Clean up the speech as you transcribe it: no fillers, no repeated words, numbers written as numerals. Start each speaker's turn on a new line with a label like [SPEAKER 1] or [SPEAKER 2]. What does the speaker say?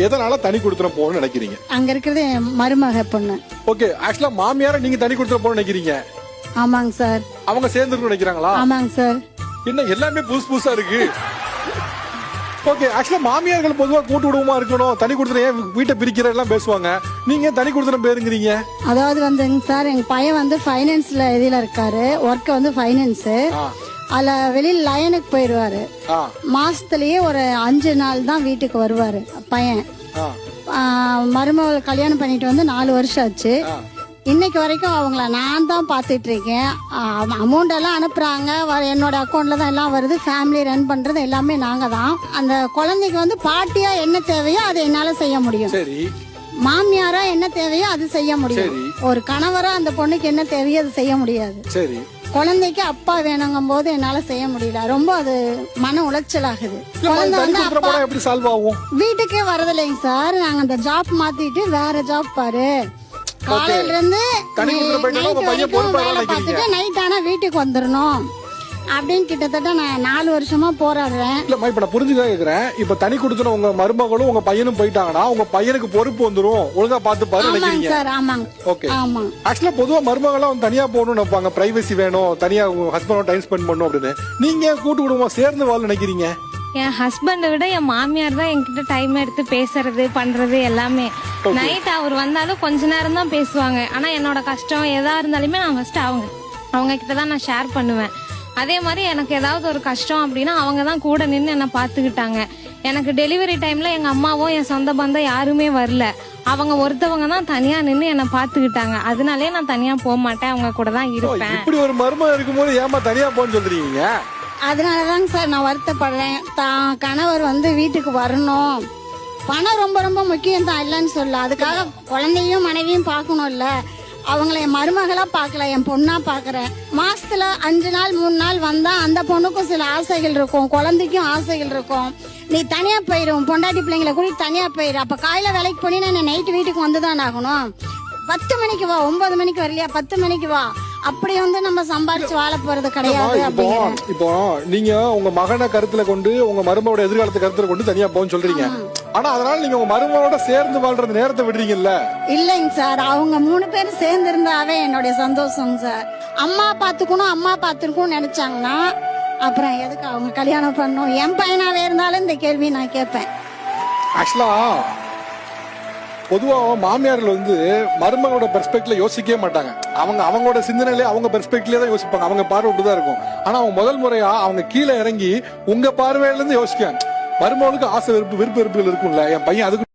[SPEAKER 1] எதனால தனி கொடுத்துட போகணும்னு நினைக்கிறீங்க?
[SPEAKER 2] அங்க இருக்கிறது என் மருமக பொண்ணு.
[SPEAKER 1] ஓகே, ஆக்சுவலா மாமியார நீங்க தனி கொடுத்துட போகணும்னு நினைக்கிறீங்க?
[SPEAKER 2] ஆமாங்க சார்.
[SPEAKER 1] அவங்க சேர்ந்துருக்கணும்னு நினைக்கிறாங்களா?
[SPEAKER 2] ஆமாங்க சார்.
[SPEAKER 1] என்ன எல்லாமே புதுசு புதுசா இருக்கு. ஓகே, ஆக்சுவலா மாமியார்கள் பொதுவா கூட்டு குடும்பமா இருக்கணும், தனி கொடுத்துட ஏன் வீட்டை பிரிக்கிற எல்லாம் பேசுவாங்க. நீங்க தனி கொடுத்துட பேருங்கிறீங்க.
[SPEAKER 2] அதாவது வந்துங்க சார், எங்க பையன் வந்து ஃபைனான்ஸ்ல இதுல இருக்காரு, ஒர்க் வந்து ஃபைனான்ஸ். அதுல வெளியில லைனுக்கு போயிருவாரு. மாசத்துலயே ஒரு 5 நாள் தான் வீட்டுக்கு வருவாரு பையன். மருமகள் கல்யாணம் பண்ணிட்டு வந்து 4 வருஷம் ஆச்சு. இன்னைக்கு வரைக்கும் அவங்கள நான் தான் பாத்துட்டு இருக்கேன். அமௌண்ட் எல்லாம் அனுப்புறாங்க, என்னோட அக்கௌண்ட்ல தான் எல்லாம் வருது. ஃபேமிலி ரன் பண்றது எல்லாமே நாங்க தான். அந்த குழந்தைக்கு வந்து பாட்டியா என்ன தேவையோ அதை என்னால செய்ய முடியும். மாமியாரா என்ன தேவையோ அது செய்ய முடியும். ஒரு கணவரா அந்த பொண்ணுக்கு என்ன தேவையோ அது செய்ய முடியாது. குழந்தைக்கு அப்பா வேணுங்கும் போது என்னால செய்ய முடியல. ரொம்ப அது மன உளைச்சல் ஆகுது. குழந்தை வந்து அப்பா வீட்டுக்கே வரதில்லைங்க சார். நாங்க அந்த ஜாப் மாத்திட்டு வேற ஜாப் பாரு, காலையில இருந்து நைட் ஆனா வீட்டுக்கு வந்துடணும் அப்படின்னு கிட்டத்தட்ட நான் 4 வருஷமா போராடுறேன்.
[SPEAKER 1] இல்லம்மா, இப்ப நான் புரிஞ்சுதான் கேக்குறேன். இப்ப தனி கொடுத்துன உங்க மருமகளும் உங்க பையனும் போயிட்டாங்கன்னா உங்க பையனுக்கு பொறுப்பு வந்துரும், ஒழுங்கா பாத்து பாரு நினைக்கிறீங்க.
[SPEAKER 2] சார் ஆமாங்க.
[SPEAKER 1] ஓகே, ஆமாங்க. ஆக்சுவலா பொதுவா மருமகளாம் தனியா போகணும்னு நினைப்பாங்க, பிரைவசி வேணும், தனியா ஹஸ்பண்டோட டைம் ஸ்பெண்ட் பண்ணணும் அப்படின்னு. நீங்க கூட்டு குடும்பம் சேர்ந்து வாழ நினைக்கிறீங்க.
[SPEAKER 3] என் ஹஸ்பண்டை விட என் மாமியார் தான் என்கிட்ட டைம் எடுத்து பேசுறது பண்றது எல்லாமே. நைட் அவர் வந்தாலும் கொஞ்ச நேரம் தான் பேசுவாங்க. ஆனா என்னோட கஷ்டம் எதா இருந்தாலுமே நான் ஃபர்ஸ்ட் அவங்க கிட்டதான் நான் ஷேர் பண்ணுவேன். அதே மாதிரி எனக்கு ஏதாவது ஒரு கஷ்டம் அப்படின்னா அவங்க தான் கூட நின்று என்னை பாத்துக்கிட்டாங்க. எனக்கு டெலிவரி டைம்ல எங்க அம்மாவும் என் சொந்த பந்தம் யாருமே வரல. அவங்க ஒருத்தவங்க தான் தனியா நின்று என்னை பாத்துக்கிட்டாங்க. அதனாலே நான் தனியா போக மாட்டேன், அவங்க கூட தான் இருப்பேன்.
[SPEAKER 1] இப்படி ஒரு மருமக இருக்கும்போது ஏமா தனியா போன்னு சொல்றீங்க?
[SPEAKER 2] அதனாலதாங்க சார் நான் வருத்தப்படுறேன். தான் கணவர் வந்து வீட்டுக்கு வரணும். பணம் ரொம்ப ரொம்ப முக்கியம் தான், இல்லைன்னு சொல்ல. அதுக்காக குழந்தையும் மனைவியும் பார்க்கணும்ல. அவங்கள என் மருமகளா பாக்கல, என் பொண்ணா பாக்குறேன். மாசத்துல 5 நாள் 3 நாள் வந்தா அந்த பொண்ணுக்கும் சில ஆசைகள் இருக்கும், குழந்தைக்கும் ஆசைகள் இருக்கும். நீ தனியா போயிரும், பொண்டாட்டி பிள்ளைங்களை கூட்டிட்டு தனியா போயிரு. அப்ப காலையில வேலைக்கு போனீங்கன்னா நான் நைட்டு வீட்டுக்கு வந்துதான் ஆகணும். 10 மணிக்கு வா, 9 மணிக்கு வரலையா, 10 மணிக்கு வா. அப்படி வந்து நம்ம சம்பாதிச்சு வாழ போறது கிடையாது.
[SPEAKER 1] இப்போ நீங்க உங்க மகனை கருத்துல கொண்டு உங்க மருமகளோட எதிர்காலத்தை கருத்துல கொண்டு தனியா போன்னு சொல்றீங்க. ஆனா அதனால நீங்க உங்க மருமகளோட சேர்ந்து வாழ்றது நேரத்தை விடுறீங்கல்ல?
[SPEAKER 2] இல்லைங்க சார், அவங்க 3 பேரும் சேர்ந்து இருந்தாவே என்னுடைய சந்தோஷம் சார். அம்மா பாத்துக்கணும், அம்மா பாத்துக்கணும் நினைச்சாங்கன்னா அப்புறம் எதுக்கு அவங்க கல்யாணம் பண்ணணும்? என் பையனாவே இருந்தாலும் இந்த கேள்வி நான் கேட்பேன்.
[SPEAKER 1] ஆக்சுவலா பொதுவா மாமியார்கள் வந்து மருமகளோட பெர்ஸ்பெக்ட்ல யோசிக்கவே மாட்டாங்க. அவங்களோட சிந்தனையிலே அவங்க பெர்ஸ்பெக்ட்லயே தான் யோசிப்பாங்க. அவங்க பார்வை இப்படிதான் இருக்கும். ஆனா அவங்க முதல் முறையா அவங்க கீழே இறங்கி உங்க பார்வையில இருந்து யோசிக்காங்க. மருமகளுக்கு ஆசை விருப்பு வெறுப்புகள் இருக்கும்ல, என் பையன் அதுக்கு